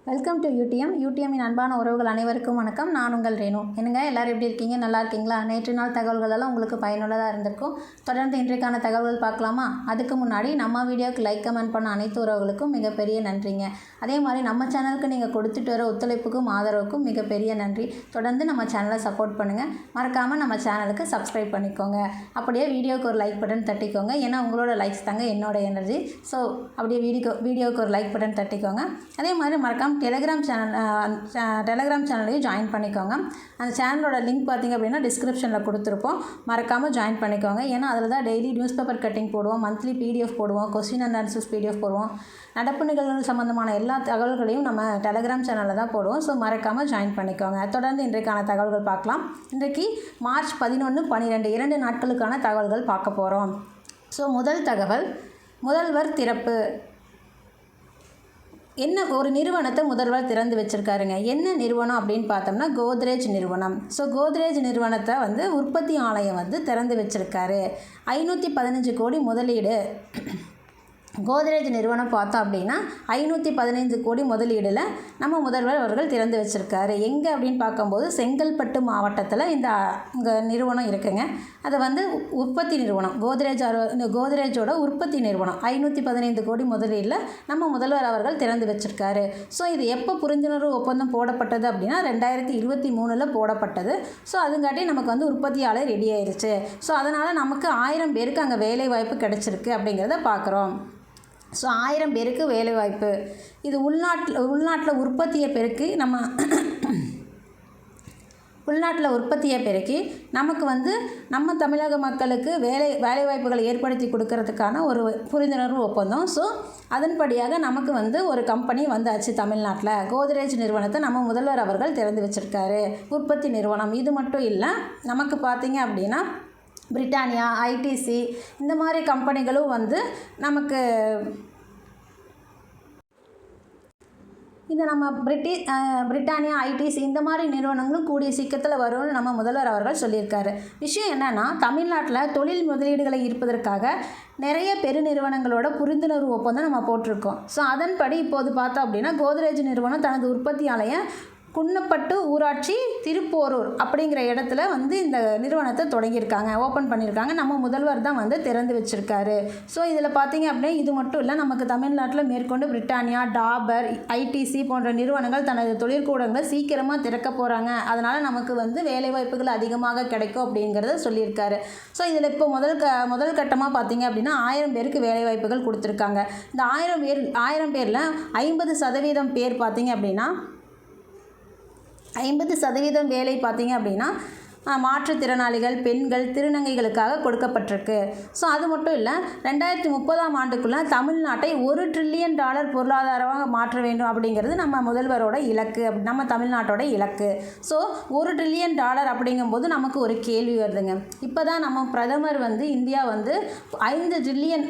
Welcome to யூடிஎம்மின் அன்பான உறவுகள் அனைவருக்கும் வணக்கம். நான் உங்கள் ரேணு. என்னங்க எல்லோரும் எப்படி இருக்கீங்க? நல்லா இருக்கீங்களா? நேற்று நாள் தகவல்கள் எல்லாம் உங்களுக்கு பயனுள்ளதாக இருந்திருக்கும். தொடர்ந்து இன்றைக்கான தகவல்கள் பார்க்கலாமா? அதுக்கு முன்னாடி நம்ம வீடியோக்கு லைக் கமெண்ட் பண்ண அனைத்து உறவுகளுக்கும் மிகப்பெரிய நன்றிங்க. அதே மாதிரி நம்ம சேனலுக்கு நீங்கள் கொடுத்துட்டு வர ஒத்துழைப்புக்கும் ஆதரவுக்கும் மிகப்பெரிய நன்றி. தொடர்ந்து நம்ம சேனலை சப்போர்ட் பண்ணுங்கள். மறக்காமல் நம்ம சேனலுக்கு சப்ஸ்கிரைப் பண்ணிக்கோங்க. அப்படியே வீடியோவுக்கு ஒரு லைக் பட்டன் தட்டிக்கோங்க. ஏன்னா உங்களோட லைக்ஸ் தாங்க என்னோட எனர்ஜி. ஸோ அப்படியே வீடியோவுக்கு ஒரு லைக் பட்டன் தட்டிக்கோங்க. அதே மாதிரி மறக்காமல் டெலிகிராம் சேனலையும் ஜாயின் பண்ணிக்கோங்க. அந்த சேனலோட லிங்க் பார்த்திங்க அப்படின்னா டிஸ்கிரிப்ஷனில் கொடுத்துருப்போம். மறக்காமல் ஜாயின் பண்ணிக்கோங்க. ஏன்னா அதில் தான் டெய்லி நியூஸ் பேப்பர் கட்டிங் போடுவோம், மந்த்லி PDF போடுவோம், கொஸ்டின் அண்ட் ஆன்சர்ஸ் PDF போடுவோம். நடப்பு நிகழ்வுகள் சம்மந்தமான எல்லா தகவல்களையும் நம்ம டெலிகிராம் சேனலில் தான் போடுவோம். ஸோ மறக்காமல் ஜாயின் பண்ணிக்கோங்க. தொடர்ந்து இன்றைக்கான தகவல்கள் பார்க்கலாம். இன்றைக்கு மார்ச் 11, 12 2 நாட்களுக்கான தகவல்கள் பார்க்க போகிறோம். ஸோ முதல் தகவல், முதல்வர் திறப்பு. என்ன ஒரு நிறுவனத்தை முதல்வர் திறந்து வச்சுருக்காருங்க. என்ன நிறுவனம் அப்படின்னு பார்த்தோம்னா கோத்ரேஜ் நிறுவனம். ஸோ கோத்ரேஜ் நிறுவனத்தை உற்பத்தி ஆலயம் திறந்து வச்சுருக்காரு. 515 கோடி முதலீடு. கோத்ரேஜ் நிறுவனம் பார்த்தோம் அப்படின்னா 515 கோடி முதலீடில் நம்ம முதல்வர் அவர்கள் திறந்து வச்சுருக்காரு. எங்கே அப்படின்னு பார்க்கும்போது செங்கல்பட்டு மாவட்டத்தில் இந்த நிறுவனம் இருக்குங்க. அது உற்பத்தி நிறுவனம், கோத்ரேஜோட உற்பத்தி நிறுவனம். 515 கோடி முதலீடில் நம்ம முதல்வர் அவர்கள் திறந்து வச்சுருக்காரு. ஸோ இது எப்போ புரிந்துணர்வு ஒப்பந்தம் போடப்பட்டது அப்படின்னா 2023 போடப்பட்டது. ஸோ அதுங்காட்டி நமக்கு உற்பத்தி ஆலை ரெடி ஆயிடுச்சு. ஸோ அதனால் நமக்கு 1000 பேருக்கு அங்கே வேலை வாய்ப்பு கிடச்சிருக்கு அப்படிங்கிறத பார்க்குறோம். ஸோ 1000 பேருக்கு வேலைவாய்ப்பு. இது உள்நாட்டில் உற்பத்தியை பெருக்கி உள்நாட்டில் உற்பத்தியை பெருக்கி நமக்கு நம்ம தமிழக மக்களுக்கு வேலைவாய்ப்புகளை ஏற்படுத்தி கொடுக்கறதுக்கான ஒரு புரிந்துணர்வு ஒப்பந்தம். ஸோ அதன்படியாக நமக்கு ஒரு கம்பெனி வந்தாச்சு தமிழ்நாட்டில். கோத்ரேஜ் நிறுவனத்தை நம்ம முதல்வர் அவர்கள் திறந்து வச்சுருக்காரு. உற்பத்தி நிறுவனம். இது மட்டும் இல்லை, நமக்கு பார்த்திங்க அப்படின்னா பிரிட்டானியா, ITC இந்த மாதிரி கம்பெனிகளும் நமக்கு இந்த நம்ம பிரிட்டானியா, ITC இந்த மாதிரி நிறுவனங்களும் கூடிய சீக்கிரத்தில் வரும்னு நம்ம முதல்வர் அவர்கள் சொல்லியிருக்காரு. விஷயம் என்னென்னா, தமிழ்நாட்டில் தொழில் முதலீடுகளை ஈர்ப்பதற்காக நிறைய பெருநிறுவனங்களோட புரிந்துணர்வு ஒப்பந்தம் நம்ம போட்டிருக்கோம். ஸோ அதன்படி இப்போது பார்த்தோம் அப்படின்னா கோத்ரேஜ் நிறுவனம் தனது உற்பத்தி ஆலையை குன்னப்பட்டு ஊராட்சி திருப்போரூர் அப்படிங்கிற இடத்துல இந்த நிறுவனத்தை தொடங்கியிருக்காங்க, ஓப்பன் பண்ணியிருக்காங்க. நம்ம முதல்வர் தான் திறந்து வச்சுருக்காரு. ஸோ இதில் பார்த்திங்க அப்படின்னா இது மட்டும் இல்லை, நமக்கு தமிழ்நாட்டில் மேற்கொண்டு பிரிட்டானியா, டாபர், ITC போன்ற நிறுவனங்கள் தனது தொழிற்கூடங்களை சீக்கிரமாக திறக்க போகிறாங்க. அதனால் நமக்கு வேலைவாய்ப்புகள் அதிகமாக கிடைக்கும் அப்படிங்கிறத சொல்லியிருக்காரு. ஸோ இதில் இப்போ முதல் கட்டமாக பார்த்திங்க அப்படின்னா 1000 பேருக்கு வேலைவாய்ப்புகள் கொடுத்துருக்காங்க. இந்த 1000 பேரில் 50% பேர் பார்த்திங்க அப்படின்னா 50% வேலை பார்த்திங்க அப்படின்னா மாற்றுத்திறனாளிகள், பெண்கள், திருநங்கைகளுக்காக கொடுக்கப்பட்டிருக்கு. ஸோ அது மட்டும் இல்லை, 2030ஆம் ஆண்டுக்குள்ளே தமிழ்நாட்டை $1 ட்ரில்லியன் பொருளாதாரமாக மாற்ற வேண்டும் அப்படிங்கிறது நம்ம முதல்வரோட இலக்கு, நம்ம தமிழ்நாட்டோட இலக்கு. ஸோ $1 ட்ரில்லியன் அப்படிங்கும்போது நமக்கு ஒரு கேள்வி வருதுங்க. இப்போ தான் நம்ம பிரதமர் இந்தியா $5 ட்ரில்லியன்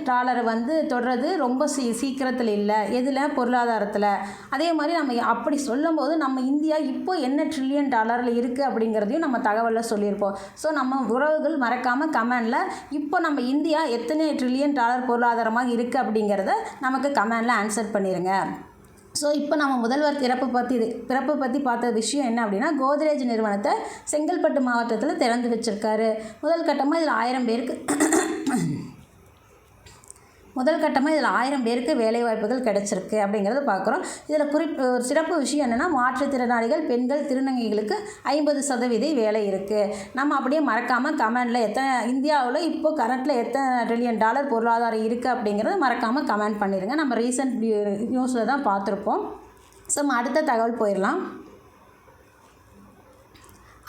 தொடுறது ரொம்ப சீக்கிரத்தில் இல்லை. எதில்? பொருளாதாரத்தில். அதே மாதிரி நம்ம அப்படி சொல்லும்போது நம்ம இந்தியா இப்போ என்ன $1 ட்ரில்லியன் இருக்குது அப்படிங்கிறதையும் நம்ம தகவலில் சொல்லியிருப்போம். ஸோ நம்ம உறவுகள் மறக்காமல் கமெண்டில் இப்போ நம்ம இந்தியா எத்தனை $1 ட்ரில்லியன் பொருளாதாரமாக இருக்குது அப்படிங்கிறத நமக்கு கமெண்டில் ஆன்சர் பண்ணிடுங்க. ஸோ இப்போ நம்ம முதல்வர் பிறப்பு பற்றி பார்த்த விஷயம் என்ன அப்படின்னா, கோத்ரேஜ் நிறுவனத்தை செங்கல்பட்டு மாவட்டத்தில் திறந்து வச்சுருக்காரு. முதல் கட்டமாக இதில் 1000 பேருக்கு வேலைவாய்ப்புகள் கிடைச்சிருக்கு அப்படிங்கிறத பார்க்குறோம். இதில் ஒரு சிறப்பு விஷயம் என்னென்னா, மாற்றுத்திறனாளிகள், பெண்கள், திருநங்கைகளுக்கு 50% வேலை இருக்குது. நம்ம அப்படியே மறக்காமல் கமெண்டில் இந்தியாவில் இப்போ கரண்ட்டில் எத்தனை $1 ட்ரில்லியன் பொருளாதாரம் இருக்குது அப்படிங்கிறத மறக்காமல் கமெண்ட் பண்ணிடுங்க. நம்ம ரீசெண்ட் நியூஸில் தான் பார்த்துருப்போம். ஸோ நம்ம அடுத்த தகவல் போயிடலாம்.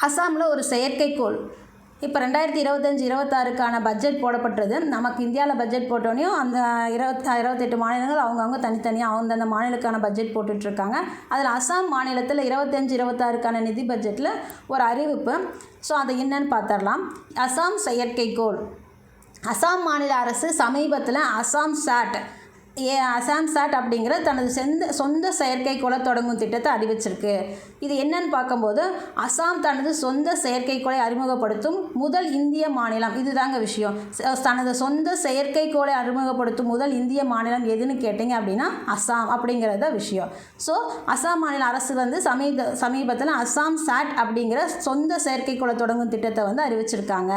அசாமில் ஒரு செயற்கைக்கோள் இப்போ 2025-26க்கான பட்ஜெட் போடப்பட்டது. நமக்கு இந்தியாவில் பட்ஜெட் போட்டோன்னையும் அந்த 28 மாநிலங்கள் அவங்கவுங்க தனித்தனியாக அந்தந்த மாநிலத்துக்கான பட்ஜெட் போட்டுட்ருக்காங்க. அதில் அசாம் மாநிலத்தில் 25-26க்கான நிதி பட்ஜெட்டில் ஒரு அறிவிப்பு. ஸோ அதை என்னன்னு பார்த்துடலாம். அசாம் செயற்கைக்கோள். அசாம் மாநில அரசு சமீபத்தில் அசாம் சாட் அசாம் சாட் அப்படிங்கிற தனது சொந்த செயற்கைக்கோளை தொடங்கும் திட்டத்தை அறிவிச்சிருக்கு. இது என்னன்னு பார்க்கும்போது அசாம் தனது சொந்த செயற்கைக்கோளை அறிமுகப்படுத்தும் முதல் இந்திய மாநிலம். இதுதாங்க விஷயம். தனது சொந்த செயற்கைக்கோளை அறிமுகப்படுத்தும் முதல் இந்திய மாநிலம் எதுன்னு கேட்டிங்க அப்படின்னா அசாம் அப்படிங்கிறது தான் விஷயம். ஸோ அசாம் மாநில அரசு வந்து சமீபத்தில் அசாம் சாட் அப்படிங்கிற சொந்த செயற்கைக்கோளை தொடங்கும் திட்டத்தை வந்து அறிவிச்சிருக்காங்க.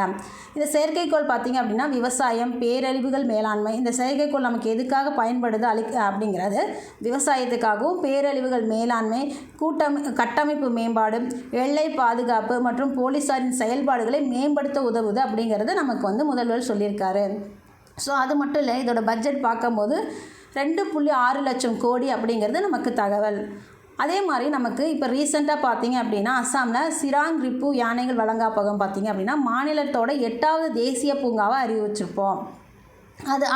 இந்த செயற்கைக்கோள் பார்த்திங்க அப்படின்னா விவசாயம், பேரழிவுகள் மேலாண்மை, இந்த செயற்கைக்கோள் நமக்கு எதுக்காக பயன்படுது அப்படிங்கிறது விவசாயத்துக்காகவும், பேரழிவுகள் மேலாண்மை, கட்டமைப்பு மேம்பாடு, எல்லை பாதுகாப்பு மற்றும் போலீஸாரின் செயல்பாடுகளை மேம்படுத்த உதவுது அப்படிங்கிறது நமக்கு வந்து முதல்வர் சொல்லியிருக்காரு. ஸோ அது மட்டும் இல்லை, இதோட பட்ஜெட் பார்க்கும்போது 2.6 லட்சம் கோடி அப்படிங்கிறது நமக்கு தகவல். அதே மாதிரி நமக்கு இப்போ ரீசெண்டாக பார்த்தீங்க அப்படின்னா அஸ்ஸாமில் சிராங் ரிப்பு யானைகள் வளங்காப்பகம் பார்த்தீங்க அப்படின்னா மாநிலத்தோட 8வது தேசிய பூங்காவை அறிவிச்சிருப்போம்.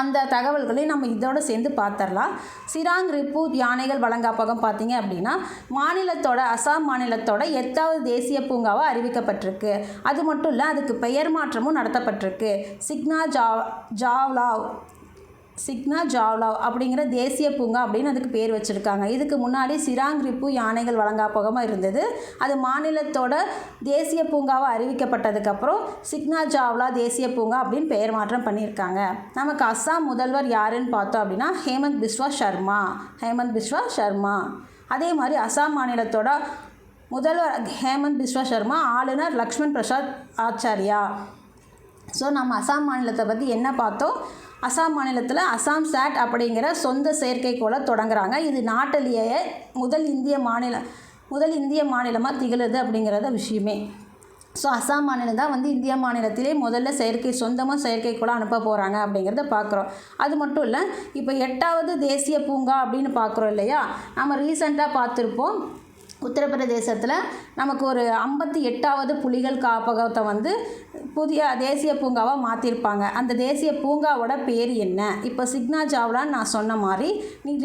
அந்த தகவல்களையும் நம்ம இதோடு சேர்ந்து பார்த்துடலாம். சிராங் ரிப்பு யானைகள் வளங்காப்பகம் பார்த்தீங்க அப்படின்னா அஸ்ஸாம் மாநிலத்தோட 8வது தேசிய பூங்காவாக அறிவிக்கப்பட்டிருக்கு. அது மட்டும் இல்லை, அதுக்கு பெயர் மாற்றமும் நடத்தப்பட்டிருக்கு. சிக்னா ஜாவ்லாவ் அப்படிங்கிற தேசிய பூங்கா அப்படின்னு அதுக்கு பேர் வச்சுருக்காங்க. இதுக்கு முன்னாடி சிராங் ரிப்பு யானைகள் வளங்காப்பகமாக இருந்தது. அது மாநிலத்தோட தேசிய பூங்காவாக அறிவிக்கப்பட்டதுக்கப்புறம் சிக்னா ஜாவ்லா தேசிய பூங்கா அப்படின்னு பெயர் மாற்றம் பண்ணியிருக்காங்க. நமக்கு அஸ்ஸாம் முதல்வர் யாருன்னு பார்த்தோம் அப்படின்னா ஹேமந்த் பிஸ்வா சர்மா. அதே மாதிரி அஸ்ஸாம் மாநிலத்தோட முதல்வர் ஹேமந்த் பிஸ்வா சர்மா, ஆளுநர் லக்ஷ்மண் பிரசாத் ஆச்சாரியா. ஸோ நம்ம அஸ்ஸாம் மாநிலத்தை பற்றி என்ன பார்த்தோம்? அஸ்ஸாம் மாநிலத்தில் அசாம் சாட் அப்படிங்கிற சொந்த செயற்கைக்கோளை தொடங்குறாங்க. இது நாட்டிலேயே முதல் இந்திய மாநிலமாக திகழுது அப்படிங்கிறத விஷயமே. ஸோ அஸ்ஸாம் மாநிலம் தான் வந்து இந்திய மாநிலத்திலே முதல்ல சொந்தமாக செயற்கைக்கோளை அனுப்ப போகிறாங்க அப்படிங்கிறத பார்க்குறோம். அது மட்டும் இல்லை, இப்போ 8வது தேசிய பூங்கா அப்படின்னு பார்க்குறோம் இல்லையா? நம்ம ரீசெண்டாக பார்த்துருப்போம், உத்தரப்பிரதேசத்தில் நமக்கு ஒரு 58வது புலிகள் காப்பகத்தை வந்து புதிய தேசிய பூங்காவாக மாற்றிருப்பாங்க. அந்த தேசிய பூங்காவோட பேர் என்ன? இப்போ சிக்னா ஜாவ்லான்னு நான் சொன்ன மாதிரி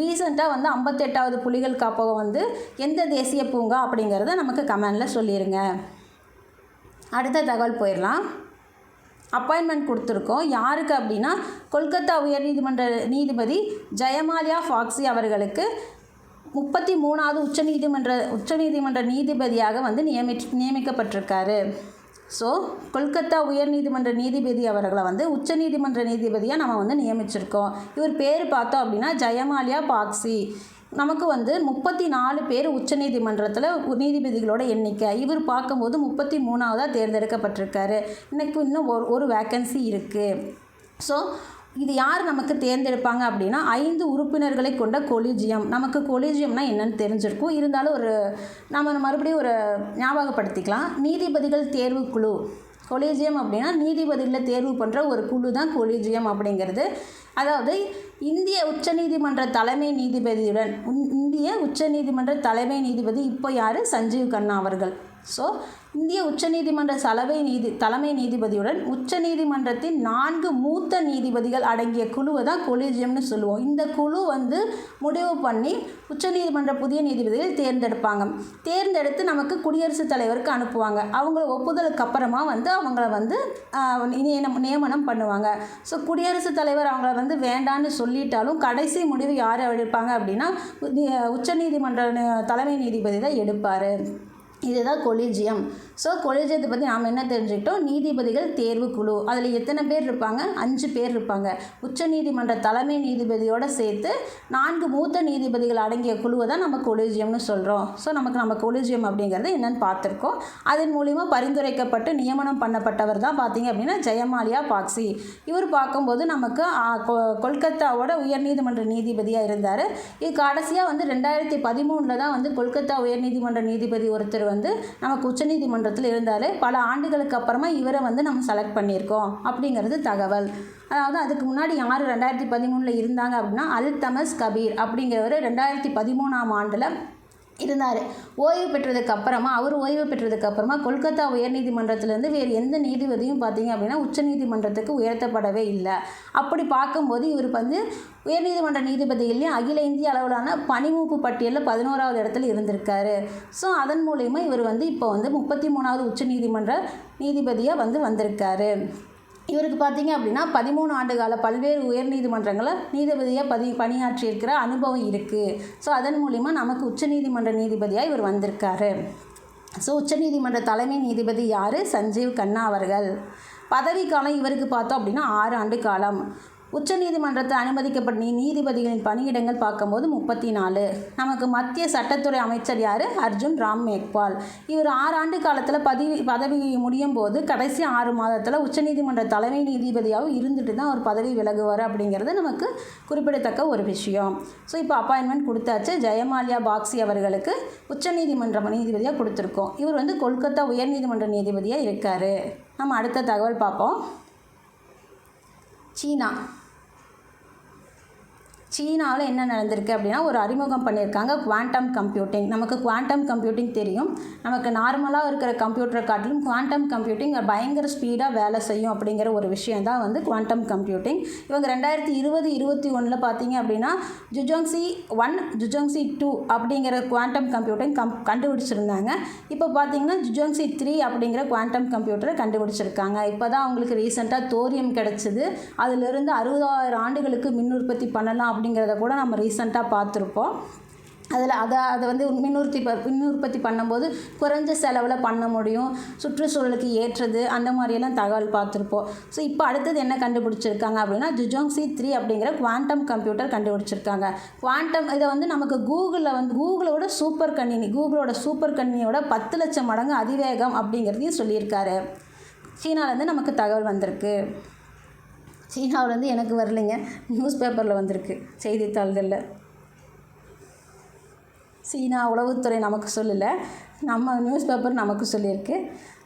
ரீசெண்டாக வந்து 58வது புலிகள் காப்பகம் வந்து எந்த தேசிய பூங்கா அப்படிங்கிறத நமக்கு கமெண்டில் சொல்லிடுங்க. அடுத்த தகவல் போயிடலாம். அப்பாயின்மெண்ட் கொடுத்துருக்கோம். யாருக்கு அப்படின்னா கொல்கத்தா உயர்நீதிமன்ற நீதிபதி ஜெயமாலியா ஃபாக்ஸி அவர்களுக்கு 33வது உச்சநீதிமன்ற நீதிபதியாக வந்து நியமிக்கப்பட்டிருக்காரு. ஸோ கொல்கத்தா உயர்நீதிமன்ற நீதிபதி அவர்களை வந்து உச்சநீதிமன்ற நீதிபதியாக நம்ம வந்து நியமிச்சிருக்கோம். இவர் பேர் பார்த்தோம் அப்படின்னா ஜெயமாலியா ஃபாக்ஸி. நமக்கு வந்து 34 பேர் உச்சநீதிமன்றத்தில் நீதிபதிகளோட எண்ணிக்கை. இவர் பார்க்கும்போது 33ஆவதாக தேர்ந்தெடுக்கப்பட்டிருக்காரு. இன்னும் ஒரு வேக்கன்சி இருக்குது. ஸோ இது யார் நமக்கு தேர்ந்தெடுப்பாங்க அப்படின்னா 5 உறுப்பினர்களை கொண்ட கொலிஜியம். நமக்கு கொலிஜியம்னா என்னன்னு தெரிஞ்சிருக்கும், இருந்தாலும் நம்ம மறுபடியும் ஒரு ஞாபகப்படுத்திக்கலாம். நீதிபதிகள் தேர்வு குழு. கொலிஜியம் அப்படின்னா நீதிபதிகளை தேர்வு பண்ணுற ஒரு குழு தான் கொலிஜியம் அப்படிங்கிறது. அதாவது இந்திய உச்சநீதிமன்ற தலைமை நீதிபதி இப்போ யார்? சஞ்சீவ் கண்ணா அவர்கள். ஸோ இந்திய உச்சநீதிமன்ற தலைமை நீதிபதியுடன் உச்சநீதிமன்றத்தின் 4 மூத்த நீதிபதிகள் அடங்கிய குழுவை தான் கொலிஜியம்னு சொல்லுவோம். இந்த குழு வந்து முடிவு பண்ணி உச்சநீதிமன்ற புதிய நீதிபதிகள் தேர்ந்தெடுத்து நமக்கு குடியரசுத் தலைவருக்கு அனுப்புவாங்க. அவங்க ஒப்புதலுக்கு அப்புறமா வந்து அவங்கள வந்து நியமனம் பண்ணுவாங்க. ஸோ குடியரசுத் தலைவர் அவங்கள வந்து வேண்டான்னு சொல்லிட்டாலும் கடைசி முடிவு யார் எடுப்பாங்க அப்படின்னா உச்சநீதிமன்ற தலைமை நீதிபதி தான் எடுப்பார். இதுதான் கொலிஜியம். ஸோ கொலிஜியத்தை பற்றி நாம் என்ன தெரிஞ்சுக்கிட்டோம்? நீதிபதிகள் தேர்வு குழு. அதில் எத்தனை பேர் இருப்பாங்க? 5 பேர் இருப்பாங்க. உச்சநீதிமன்ற தலைமை நீதிபதியோடு சேர்த்து 4 மூத்த நீதிபதிகள் அடங்கிய குழுவை தான் நம்ம கொலிஜியம்னு சொல்கிறோம். ஸோ நம்ம கொலிஜியம் அப்படிங்கிறது என்னென்னு பார்த்துருக்கோம். அதன் மூலிமா பரிந்துரைக்கப்பட்டு நியமனம் பண்ணப்பட்டவர் தான் பார்த்திங்க அப்படின்னா ஜெயமாலியா ஃபாக்ஸி. இவர் பார்க்கும்போது நமக்கு கொல்கத்தாவோட உயர்நீதிமன்ற நீதிபதியாக இருந்தார். இது கடைசியாக வந்து 2013 தான் வந்து கொல்கத்தா உயர்நீதிமன்ற நீதிபதி ஒருத்தர் வந்து நமக்கு உச்சநீதிமன்றத்தில் இருந்தார். பல ஆண்டுகளுக்கு அப்புறமா இவரை வந்து நம்ம செலக்ட் பண்ணியிருக்கோம் அப்படிங்கிறது தகவல். அதாவது அதுக்கு முன்னாடி யார் 2013 இருந்தாங்க அப்படின்னா அல்தமஸ் கபீர் அப்படிங்கிறவர் 2013ஆம் ஆண்டில் இருந்தார். ஓய்வு பெற்றதுக்கு அப்புறமா கொல்கத்தா உயர்நீதிமன்றத்திலேருந்து வேறு எந்த நீதிபதியும் பார்த்திங்க அப்படின்னா உச்சநீதிமன்றத்துக்கு உயர்த்தப்படவே இல்லை. அப்படி பார்க்கும்போது இவர் வந்து உயர்நீதிமன்ற நீதிபதிகள்லேயும் அகில இந்திய அளவிலான பணிமூப்பு பட்டியலில் 11வது இடத்துல இருந்திருக்காரு. ஸோ அதன் மூலயமா இவர் வந்து இப்போ வந்து 33வது உச்சநீதிமன்ற நீதிபதியாக வந்திருக்காரு. இவருக்கு பார்த்தீங்க அப்படின்னா 13 ஆண்டு கால பல்வேறு உயர்நீதிமன்றங்களில் நீதிபதியாக பணியாற்றியிருக்கிற அனுபவம் இருக்குது. ஸோ அதன் மூலிமா நமக்கு உச்சநீதிமன்ற நீதிபதியாக இவர் வந்திருக்காரு. ஸோ உச்சநீதிமன்ற தலைமை நீதிபதி யார்? சஞ்சீவ் கண்ணா அவர்கள். பதவிக்காலம் இவருக்கு பார்த்தோம் அப்படின்னா 6 ஆண்டு காலம். உச்சநீதிமன்றத்தை அனுமதிக்கப்பட்ட நீதிபதிகளின் பணியிடங்கள் பார்க்கும்போது 34. நமக்கு மத்திய சட்டத்துறை அமைச்சர் யார்? அர்ஜுன் ராம் மேக்வால். இவர் 6 ஆண்டு காலத்தில் பதவி முடியும் போது கடைசி 6 மாதத்தில் உச்சநீதிமன்ற தலைமை நீதிபதியாகவும் இருந்துட்டு தான் அவர் பதவி விலகுவார் அப்படிங்கிறது நமக்கு குறிப்பிடத்தக்க ஒரு விஷயம். ஸோ இப்போ அப்பாயின்மெண்ட் கொடுத்தாச்சு. ஜெயமால்யா பாக்சி அவர்களுக்கு உச்சநீதிமன்ற நீதிபதியாக கொடுத்துருக்கோம். இவர் கொல்கத்தா உயர்நீதிமன்ற நீதிபதியாக இருக்கார். நம்ம அடுத்த தகவல் பார்ப்போம். சீனாவில் என்ன நடந்திருக்கு அப்படின்னா ஒரு அறிமுகம் பண்ணியிருக்காங்க குவாண்டம் கம்ப்யூட்டிங். நமக்கு குவாண்டம் கம்ப்யூட்டிங் தெரியும். நமக்கு நார்மலாக இருக்கிற கம்ப்யூட்டரை காட்டிலும் குவாண்டம் கம்ப்யூட்டிங் பயங்கர ஸ்பீடாக வேலை செய்யும் அப்படிங்கிற ஒரு விஷயம் தான் குவாண்டம் கம்ப்யூட்டிங். இவங்க 2020-21 பார்த்தீங்க அப்படின்னா ஜுஜோங்ஸி 1 ஜுஜோங்ஸி 2 அப்படிங்கிற குவாண்டம் கம்ப்யூட்டிங் கண்டுபிடிச்சிருந்தாங்க. இப்போ பார்த்தீங்கன்னா ஜுஜோங்ஸி 3 அப்படிங்கிற குவாண்டம் கம்ப்யூட்டரை கண்டுபிடிச்சிருக்காங்க. இப்போ தான் அவங்களுக்கு ரீசெண்டாக தோரியம் கிடச்சிது. அதிலிருந்து 60,000 ஆண்டுகளுக்கு மின் உற்பத்தி பண்ணலாம் அப்படிங்கிறத கூட நம்ம ரீசெண்டாக பார்த்துருப்போம். அதை மின் உற்பத்தி பண்ணும்போது குறைஞ்ச செலவில் பண்ண முடியும், சுற்றுச்சூழலுக்கு ஏற்றது, அந்த மாதிரியெல்லாம் தகவல் பார்த்துருப்போம். ஸோ இப்போ அடுத்தது என்ன கண்டுபிடிச்சிருக்காங்க அப்படின்னா ஜுஜோங்ஸி 3 அப்படிங்கிற குவாண்டம் கம்ப்யூட்டர் கண்டுபிடிச்சிருக்காங்க. குவாண்டம் இதை நமக்கு கூகுளோட சூப்பர் கணினியோட 10 லட்சம் மடங்கு அதிவேகம் அப்படிங்கிறதையும் சொல்லியிருக்காரு. சீனாவிலேருந்து நமக்கு தகவல் வந்திருக்கு. சீனாவிலேருந்து எனக்கு வரலைங்க, நியூஸ் பேப்பரில் வந்திருக்கு, செய்தித்தாள்களில். சீனா உளவுத்துறை நமக்கு சொல்லலை, நம்ம நியூஸ் பேப்பர் நமக்கு சொல்லியிருக்கு.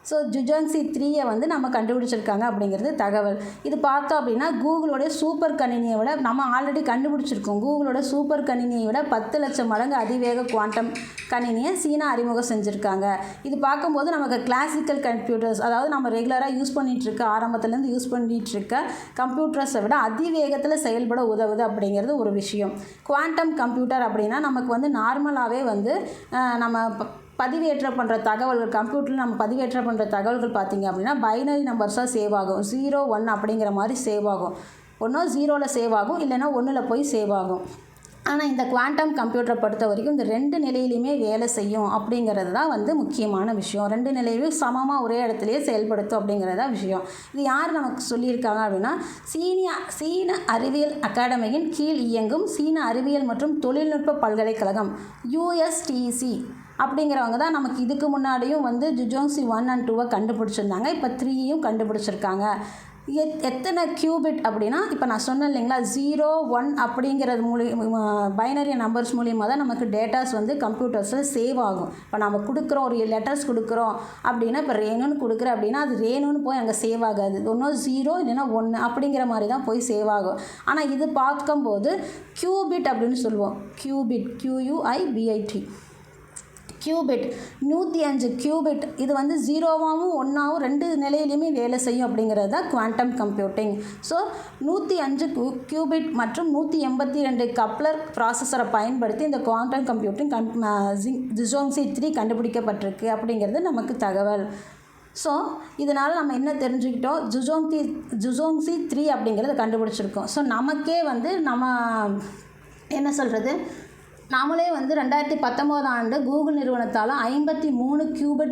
ஸோ ஜுஜோங்ஸி 3 நம்ம கண்டுபிடிச்சிருக்காங்க அப்படிங்கிறது தகவல். இது பார்த்தோம் அப்படின்னா கூகுளோட சூப்பர் கணினியை விட நம்ம ஆல்ரெடி கண்டுபிடிச்சிருக்கோம். கூகுளோட சூப்பர் கணினியை விட 10 லட்சம் மடங்கு அதிவேக குவாண்டம் கணினியை சீனா அறிமுகம் செஞ்சுருக்காங்க. இது பார்க்கும்போது நமக்கு கிளாசிக்கல் கம்ப்யூட்டர்ஸ், அதாவது நம்ம ரெகுலராக ஆரம்பத்துலேருந்து யூஸ் பண்ணிகிட்ருக்க கம்ப்யூட்டர்ஸை விட அதிவேகத்தில் செயல்பட உதவுது அப்படிங்கிறது ஒரு விஷயம். குவாண்டம் கம்ப்யூட்டர் அப்படின்னா நமக்கு நார்மலாகவே நம்ம பதிவேற்ற பண்ணுற தகவல்கள், கம்ப்யூட்டரில் நம்ம பதிவேற்ற பண்ணுற தகவல்கள் பார்த்திங்க அப்படின்னா பைனரி நம்பர்ஸாக சேவ் ஆகும். 0 1 அப்படிங்கிற மாதிரி சேவ் ஆகும். ஒன்றோ 0ல் சேவ் ஆகும், இல்லைன்னா 1ல் போய் சேவ் ஆகும். ஆனால் இந்த குவாண்டம் கம்ப்யூட்டரை பொறுத்த வரைக்கும் இந்த 2 நிலையிலையுமே வேலை செய்யும் அப்படிங்கிறது தான் முக்கியமான விஷயம். 2 நிலையிலையும் சமமாக ஒரே இடத்துலையே செயல்படுத்தும் அப்படிங்கிறது தான் விஷயம். இது யார் நமக்கு சொல்லியிருக்காங்க அப்படின்னா சீன அறிவியல் அகாடமியின் கீழ் இயங்கும் சீன அறிவியல் மற்றும் தொழில்நுட்ப பல்கலைக்கழகம் USTC அப்படிங்கிறவங்க தான் நமக்கு இதுக்கு முன்னாடியும் ஜுஜோங்ஸி 1 and 2 கண்டுபிடிச்சிருந்தாங்க. இப்போ 3யும் கண்டுபிடிச்சிருக்காங்க. எத்தனை கியூபிட் அப்படின்னா இப்போ நான் சொன்னேன் இல்லைங்களா, 0 1 அப்படிங்கிறது பைனரி நம்பர்ஸ் மூலியமாக தான் நமக்கு டேட்டாஸ் கம்ப்யூட்டர்ஸில் சேவ் ஆகும். இப்போ நம்ம கொடுக்குறோம், ஒரு லெட்டர்ஸ் கொடுக்குறோம் அப்படின்னா, இப்போ ரேணுன்னு கொடுக்குறேன் அப்படின்னா அது ரேணுன்னு போய் அங்கே சேவ் ஆகாது. ஒன்றும் 0 இல்லைன்னா 1 அப்படிங்கிற மாதிரி தான் போய் சேவ் ஆகும். ஆனால் இது பார்க்கும்போது கியூபிட் அப்படின்னு சொல்லுவோம். Cubit QUIBIT cubit 105 cubit. இது 0வாகவும் 1ஆகவும் 2 நிலையிலையுமே வேலை செய்யும் அப்படிங்கிறது தான் குவாண்டம் கம்ப்யூட்டிங். ஸோ 105 கியூபிட் மற்றும் 182 கப்ளர் ப்ராசஸரை பயன்படுத்தி இந்த குவாண்டம் கம்ப்யூட்டிங் ஜுஜோங்ஸி 3 கண்டுபிடிக்கப்பட்டிருக்கு அப்படிங்கிறது நமக்கு தகவல். ஸோ இதனால் நம்ம என்ன தெரிஞ்சுக்கிட்டோம், ஜுஜோங்ஸி 3 அப்படிங்கிறத கண்டுபிடிச்சிருக்கோம். ஸோ நமக்கே நம்ம என்ன சொல்கிறது, நாமளே 2019 ஆண்டு கூகுள் நிறுவனத்தால் 53 கியூபிட்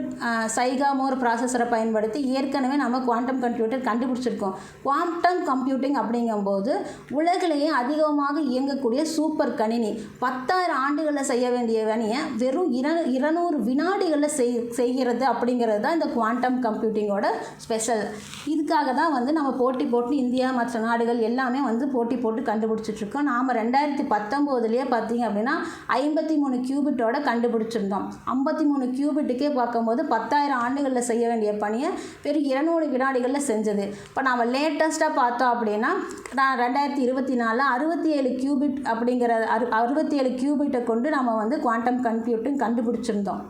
சைகாமோர் ப்ராசஸரை பயன்படுத்தி ஏற்கனவே நம்ம குவாண்டம் கம்ப்யூட்டர் கண்டுபிடிச்சிருக்கோம். குவாண்டம் கம்ப்யூட்டிங் அப்படிங்கும்போது உலகிலேயே அதிகமாக இயங்கக்கூடிய சூப்பர் கணினி. 10,000 ஆண்டுகளில் செய்ய வேண்டிய வேலையை வெறும் 200 வினாடிகளில் செய்கிறது அப்படிங்கிறது தான் இந்த குவாண்டம் கம்ப்யூட்டிங்கோட ஸ்பெஷல். இதுக்காக தான் நம்ம போட்டி போட்டு இந்தியா மற்ற நாடுகள் எல்லாமே போட்டி போட்டு கண்டுபிடிச்சிட்ருக்கோம். நாம் 2019 பார்த்தீங்க அப்படின்னா 53 கியூபிட்டோட கண்டுபிடிச்சிருந்தோம். 53 கியூபிட்டுக்கே பார்க்கும்போது 10,000 ஆண்டுகளில் செய்ய வேண்டிய பணியை வெறும் 200 வினாடிகளில் செஞ்சது. இப்போ நாம் லேட்டஸ்ட்டாக பார்த்தோம் அப்படின்னா 2024 67 கியூபிட் அப்படிங்கிற 67 கியூபிட்டை கொண்டு நம்ம குவாண்டம் கம்ப்யூட்டிங் கண்டுபிடிச்சிருந்தோம்.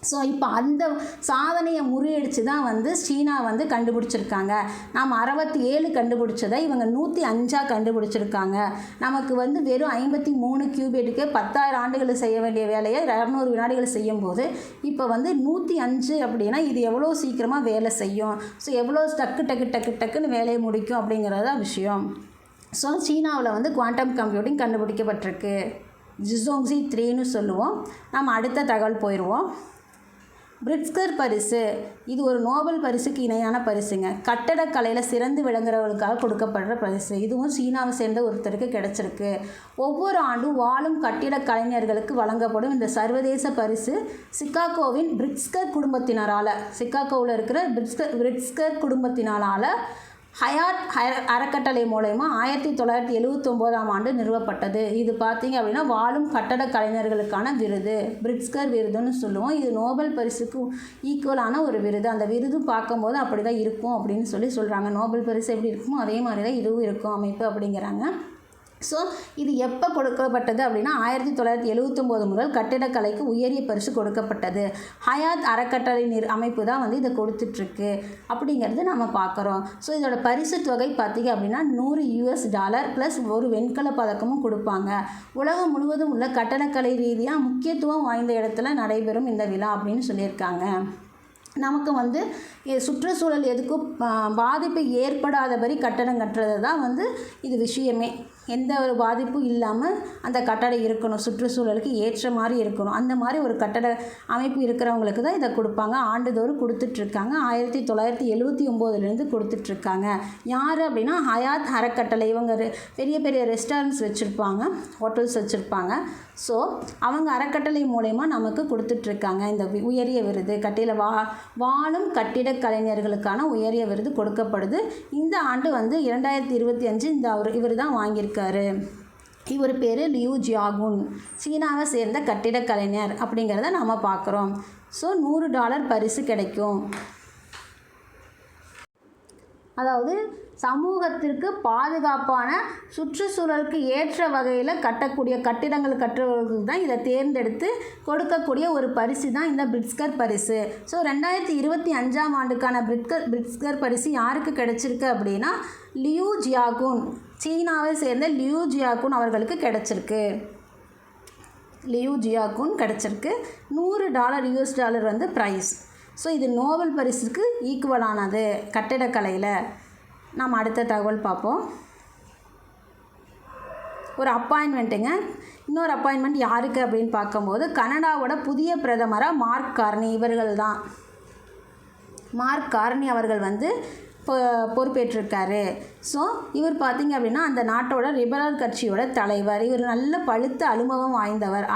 ஸோ இப்போ அந்த சாதனையை முறியடித்து தான் வந்து சீனா வந்து கண்டுபிடிச்சிருக்காங்க. நாம் 67 கண்டுபிடிச்சதை இவங்க 105 கண்டுபிடிச்சிருக்காங்க. நமக்கு வந்து வெறும் 53 கியூபிட்டுக்கு 10,000 ஆண்டுகள் செய்ய வேண்டிய வேலையை 200 வினாடிகள் செய்யும்போது இப்போ வந்து 105 அப்படின்னா இது எவ்வளோ சீக்கிரமாக வேலை செய்யும், ஸோ எவ்வளோ டக்குன்னு வேலையை முடிக்கும் அப்படிங்கிறது தான் விஷயம். ஸோ சீனாவில் வந்து குவாண்டம் கம்ப்யூட்டிங் கண்டுபிடிக்கப்பட்டிருக்கு. ஜிசோங்ஸி 3ன்னு சொல்லுவோம். நம்ம அடுத்த தகவல் போயிடுவோம். பிரிட்ஸ்கர் பரிசு இது ஒரு நோபல் பரிசுக்கு இணையான பரிசுங்க. கட்டடக்கலையில் சிறந்து விளங்குறவர்களுக்காக கொடுக்கப்படுற பரிசு. இதுவும் சீனாவை சேர்ந்த ஒருத்தருக்கு கிடச்சிருக்கு. ஒவ்வொரு ஆண்டும் வாழும் கட்டிட கலைஞர்களுக்கு வழங்கப்படும் இந்த சர்வதேச பரிசு சிகாகோவின் பிரிட்ஸ்கர் குடும்பத்தினரால், சிகாகோவில் இருக்கிற பிரிட்ஸ்கர் குடும்பத்தினரால் ஹயாத் அறக்கட்டளை மூலயமா 1979 நிறுவப்பட்டது. இது பார்த்திங்க அப்படின்னா வாழும் கட்டட கலைஞர்களுக்கான விருது, பிரிட்ஸ்கர் விருதுன்னு சொல்லுவோம். இது நோபல் பரிசுக்கு ஈக்குவலான ஒரு விருது. அந்த விருது பார்க்கும்போது அப்படி தான் இருக்கும் அப்படின்னு சொல்கிறாங்க. நோபல் பரிசு எப்படி இருக்குமோ அதே மாதிரி தான் இதுவும் இருக்கும் அமைப்பு அப்படிங்கிறாங்க. ஸோ இது எப்போ கொடுக்கப்பட்டது அப்படின்னா 1979 முதல் கட்டிடக்கலைக்கு உயரிய பரிசு கொடுக்கப்பட்டது. ஹயாத் அறக்கட்டளை அமைப்பு தான் வந்து இதை கொடுத்துட்ருக்கு அப்படிங்கிறது நம்ம பார்க்குறோம். ஸோ இதோட பரிசு தொகை பார்த்திங்க அப்படின்னா $100 ப்ளஸ் ஒரு வெண்கல பதக்கமும் கொடுப்பாங்க. உலகம் முழுவதும் உள்ள கட்டடக்கலை ரீதியாக முக்கியத்துவம் வாய்ந்த இடத்துல நடைபெறும் இந்த விழா அப்படின்னு சொல்லியிருக்காங்க. நமக்கு வந்து சுற்றுச்சூழல் எதுக்கும் பாதிப்பு ஏற்படாதபடி கட்டடம் கட்டுறது தான் வந்து இது விஷயமே. எந்த ஒரு பாதிப்பும் இல்லாமல் அந்த கட்டடம் இருக்கணும், சுற்றுச்சூழலுக்கு ஏற்ற மாதிரி இருக்கணும். அந்த மாதிரி ஒரு கட்டட அமைப்பு இருக்கிறவங்களுக்கு தான் இதை கொடுப்பாங்க. ஆண்டுதோறும் கொடுத்துட்ருக்காங்க. 1979 கொடுத்துட்ருக்காங்க. யார் அப்படின்னா ஹயாத் அறக்கட்டளை. இவங்க பெரிய பெரிய ரெஸ்டாரண்ட்ஸ் வச்சுருப்பாங்க, ஹோட்டல்ஸ் வச்சுருப்பாங்க. ஸோ அவங்க அறக்கட்டளை மூலயமா நமக்கு கொடுத்துட்ருக்காங்க இந்த உயரிய விருது. வாழும் கட்டிட கலைஞர்களுக்கான உயரிய விருது கொடுக்கப்படுது. இந்த ஆண்டு வந்து 2025 இவர் தான் வாங்கியிருக்காரு. இவர் பேர் லியூ ஜியாகுன், சீனாவை சேர்ந்த கட்டிட கலைஞர் அப்படிங்கிறத நாம் பார்க்குறோம். ஸோ $100 பரிசு கிடைக்கும். அதாவது சமூகத்திற்கு பாதுகாப்பான, சுற்றுச்சூழலுக்கு ஏற்ற வகையில் கட்டக்கூடிய கட்டிடங்கள் கட்டுறவர்களுக்கு தான் இதை தேர்ந்தெடுத்து கொடுக்கக்கூடிய ஒரு பரிசு தான் இந்த பிரிட்ஸ்கர் பரிசு. ஸோ 2025 பிரிட்ஸ்கர் பரிசு யாருக்கு கிடைச்சிருக்கு அப்படின்னா லியூ ஜியாகுன், சீனாவை சேர்ந்த லியூ ஜியாகுன் அவர்களுக்கு கிடைச்சிருக்கு. லியூ ஜியாகுன் கிடைச்சிருக்கு. $100 வந்து ப்ரைஸ். ஸோ இது நோபல் பரிசுக்கு ஈக்குவலானது கட்டிடக்கலையில். நாம் அடுத்த தகவல் பார்ப்போம். ஒரு அப்பாயின்மெண்ட்டுங்க. இன்னொரு அப்பாயின்மெண்ட் யாருக்கு அப்படின்னு பார்க்கும்போது கனடாவோட புதிய பிரதமராக மார்க் கார்னி இவர்கள் தான். மார்க் கார்னி அவர்கள் வந்து பொறுப்பேற்றிருக்காரு. ஸோ இவர் பார்த்திங்க அப்படின்னா அந்த நாட்டோட லிபரல் கட்சியோட தலைவர். இவர் நல்ல பழுத்த அனுபவம் வாய்ந்தவர்.